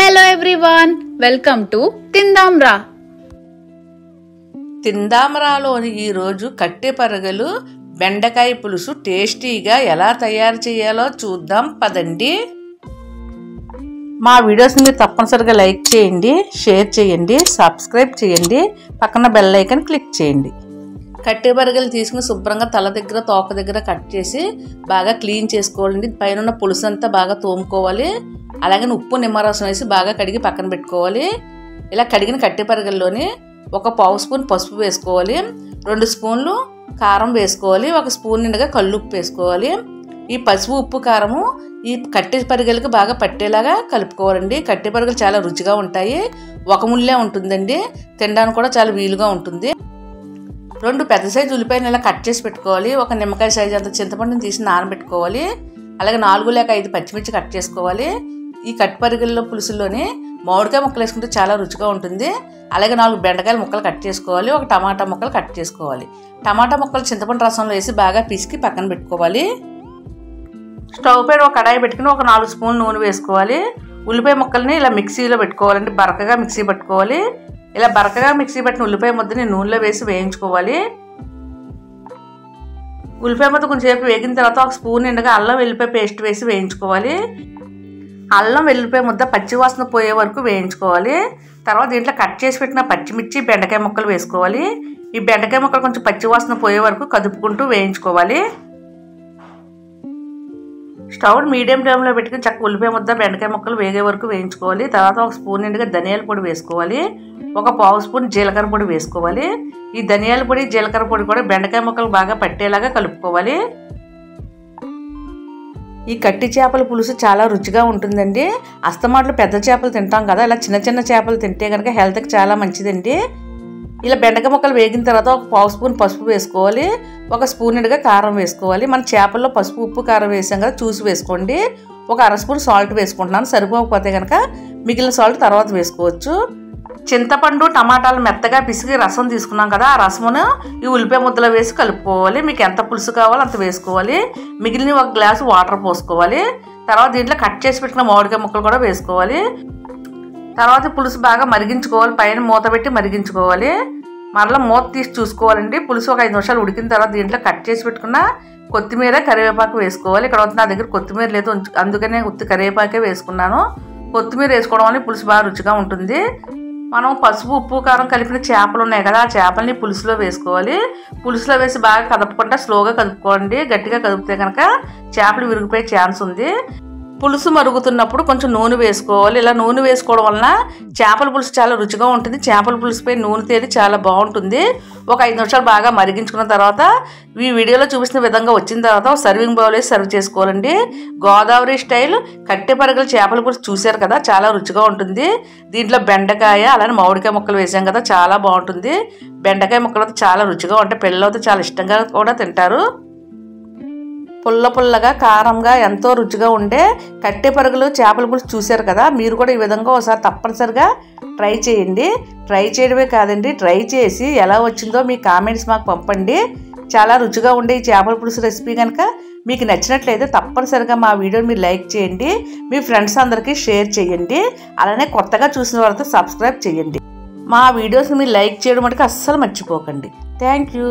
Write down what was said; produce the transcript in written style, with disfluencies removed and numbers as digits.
Hello everyone, welcome to Tindamra. తిందాంరాలోని ఈరోజు కట్టె పరగలు బెండకాయ పులుసు టేస్టీగా ఎలా తయారు చేయాలో చూద్దాం పదండి. మా వీడియోస్ని తప్పనిసరిగా లైక్ చేయండి, షేర్ చేయండి, సబ్స్క్రైబ్ చేయండి, పక్కన బెల్ ఐకాన్ క్లిక్ చేయండి. కట్టె పరగలు తీసుకుని శుభ్రంగా తల దగ్గర తోక దగ్గర కట్ చేసి బాగా క్లీన్ చేసుకోవాలండి. పైన ఉన్న పులుసు అంతా బాగా తోముకోవాలి. అలాగే ఉప్పు నిమ్మరసం వేసి బాగా కడిగి పక్కన పెట్టుకోవాలి. ఇలా కడిగిన కట్టె పరగల్లోని 1 పావు స్పూన్ పసుపు వేసుకోవాలి, 2 స్పూన్లు కారం వేసుకోవాలి, 1 స్పూన్ నిండుగా కల్లుప్పు వేసుకోవాలి. ఈ పసుపు ఉప్పు కారము ఈ కట్టె పరగలకు బాగా పట్టేలాగా కలుపుకోవాలండి. కట్టె పరగలు చాలా రుచిగా ఉంటాయి, ఒక ముల్లే ఉంటుందండి, తినడానికి కూడా చాలా వీలుగా ఉంటుంది. 2 పెద్ద సైజు ఉల్లిపాయలు ఇలా కట్ చేసి పెట్టుకోవాలి. 1 నిమ్మకాయ సైజు అంత చింతపండుని తీసి నానబెట్టుకోవాలి. అలాగే 4 లేక 5 పచ్చిమిర్చి కట్ చేసుకోవాలి. ఈ కట్టె పరగల్లో పులుసులోని మామిడికాయ ముక్కలు వేసుకుంటే చాలా రుచిగా ఉంటుంది. అలాగే 4 బెండకాయల ముక్కలు కట్ చేసుకోవాలి, 1 టమాటా ముక్కలు కట్ చేసుకోవాలి. టమాటా ముక్కలు చింతపండు రసంలో వేసి బాగా పిసికి పక్కన పెట్టుకోవాలి. స్టవ్ పైన ఒక కడాయి పెట్టుకుని 1 4 స్పూన్లు నూనె వేసుకోవాలి. ఉల్లిపాయ ముక్కల్ని ఇలా మిక్సీలో పెట్టుకోవాలండి, బరకగా మిక్సీ పట్టుకోవాలి. ఇలా బరకగా మిక్సీ పట్టిన ఉల్లిపాయ ముద్దని నూనెలో వేసి వేయించుకోవాలి. ఉల్లిపాయ ముద్ద కొంచెంసేపు వేగిన తర్వాత 1 స్పూన్ నిండుగా అల్లం వెల్లిపాయ పేస్ట్ వేసి వేయించుకోవాలి. అల్లం వెల్లిపాయ ముద్ద పచ్చివాసన పోయే వరకు వేయించుకోవాలి. తర్వాత దీంట్లో కట్ చేసి పెట్టిన పచ్చిమిర్చి బెండకాయ ముక్కలు వేసుకోవాలి. ఈ బెండకాయ ముక్కలు కొంచెం పచ్చివాసన పోయే వరకు కదుపుకుంటూ వేయించుకోవాలి. స్టవ్ మీడియం ఫ్లేమ్లో పెట్టుకుని చక్క ఉల్లిపాయ ముద్ద బెండకాయ ముక్కలు వేగే వరకు వేయించుకోవాలి. తర్వాత 1 స్పూన్ నిండుగా ధనియాల పొడి వేసుకోవాలి, 1 పావు స్పూన్ జీలకర్ర పొడి వేసుకోవాలి. ఈ ధనియాల పొడి జీలకర్ర పొడి కూడా బెండకాయ ముక్కలు బాగా పట్టేలాగా కలుపుకోవాలి. ఈ కట్టి చేపల పులుసు చాలా రుచిగా ఉంటుందండి. అస్తమాట్లు పెద్ద చేపలు తింటాం కదా, ఇలా చిన్న చిన్న చేపలు తింటే కనుక హెల్త్కి చాలా మంచిదండి. ఇలా బెండకాయ ముక్కలు వేగిన తర్వాత 1 పావు స్పూన్ పసుపు వేసుకోవాలి, 1 స్పూన్ నిండుగా కారం వేసుకోవాలి. మన చేపల్లో పసుపు ఉప్పు కారం వేసాం కదా, చూసి వేసుకోండి. 1 అర స్పూన్ సాల్ట్ వేసుకుంటున్నాను, సరిపోకపోతే కనుక మిగిలిన సాల్ట్ తర్వాత వేసుకోవచ్చు. చింతపండు టమాటాలు మెత్తగా పిసికి రసం తీసుకున్నాం కదా, ఆ రసమును ఈ ఉల్లిపాయ ముద్దలో వేసి కలుపుకోవాలి. మీకు ఎంత పులుసు కావాలో అంత వేసుకోవాలి. మిగిలిన 1 గ్లాసు వాటర్ పోసుకోవాలి. తర్వాత దీంట్లో కట్ చేసి పెట్టిన మామిడికాయ ముక్కలు కూడా వేసుకోవాలి. తర్వాత పులుసు బాగా మరిగించుకోవాలి, పైన మూత పెట్టి మరిగించుకోవాలి. మరలా మూత తీసి చూసుకోవాలండి. పులుసు 1 5 నిమిషాలు ఉడికిన తర్వాత దీంట్లో కట్ చేసి పెట్టుకున్న కొత్తిమీర కరివేపాకు వేసుకోవాలి. ఇక్కడ నా దగ్గర కొత్తిమీర లేదు, అందుకనే ఉత్తి కరివేపాకే వేసుకున్నాను. కొత్తిమీర వేసుకోవడం వల్ల పులుసు బాగా రుచిగా ఉంటుంది. మనం పసుపు ఉప్పు కారం కలిపిన చేపలు ఉన్నాయి కదా, ఆ చేపల్ని పులుసులో వేసుకోవాలి. పులుసులో వేసి బాగా కదపకుండా స్లోగా కదుపుకోండి. గట్టిగా కదిపితే కనుక చేపలు విరిగిపోయే ఛాన్స్ ఉంది. పులుసు మరుగుతున్నప్పుడు కొంచెం నూనె వేసుకోవాలి. ఇలా నూనె వేసుకోవడం వలన చేపల పులుసు చాలా రుచిగా ఉంటుంది. చేపల పులుసుపై నూనె తేలి చాలా బాగుంటుంది. 1 5 నిమిషాలు బాగా మరిగించుకున్న తర్వాత ఈ వీడియోలో చూపిస్తున్న విధంగా వచ్చిన తర్వాత సర్వింగ్ బౌల్ వేసి సర్వ్ చేసుకోవాలండి. గోదావరి స్టైల్ కట్టె పరగల చేపల పులుసు చూశారు కదా, చాలా రుచిగా ఉంటుంది. దీంట్లో బెండకాయ అలానే మామిడికాయ ముక్కలు వేసాం కదా, చాలా బాగుంటుంది. బెండకాయ ముక్కలు చాలా రుచిగా ఉంటాయి, పిల్లలతో చాలా ఇష్టంగా కూడా తింటారు. పుల్ల పుల్లగా కారంగా ఎంతో రుచిగా ఉండే కట్టె పరుగులు చేపల పులుసు చూశారు కదా, మీరు కూడా ఈ విధంగా ఒకసారి తప్పనిసరిగా ట్రై చేయండి. ట్రై చేయడమే కాదండి, ట్రై చేసి ఎలా వచ్చిందో మీ కామెంట్స్ మాకు పంపండి. చాలా రుచిగా ఉండే ఈ చేపల పులుసు రెసిపీ కనుక మీకు నచ్చినట్లయితే తప్పనిసరిగా మా వీడియోని మీరు లైక్ చేయండి, మీ ఫ్రెండ్స్ అందరికీ షేర్ చేయండి. అలానే కొత్తగా చూసిన వారితో సబ్స్క్రైబ్ చేయండి. మా వీడియోస్ని మీరు లైక్ చేయడం మటుకు అస్సలు మర్చిపోకండి. Thank you.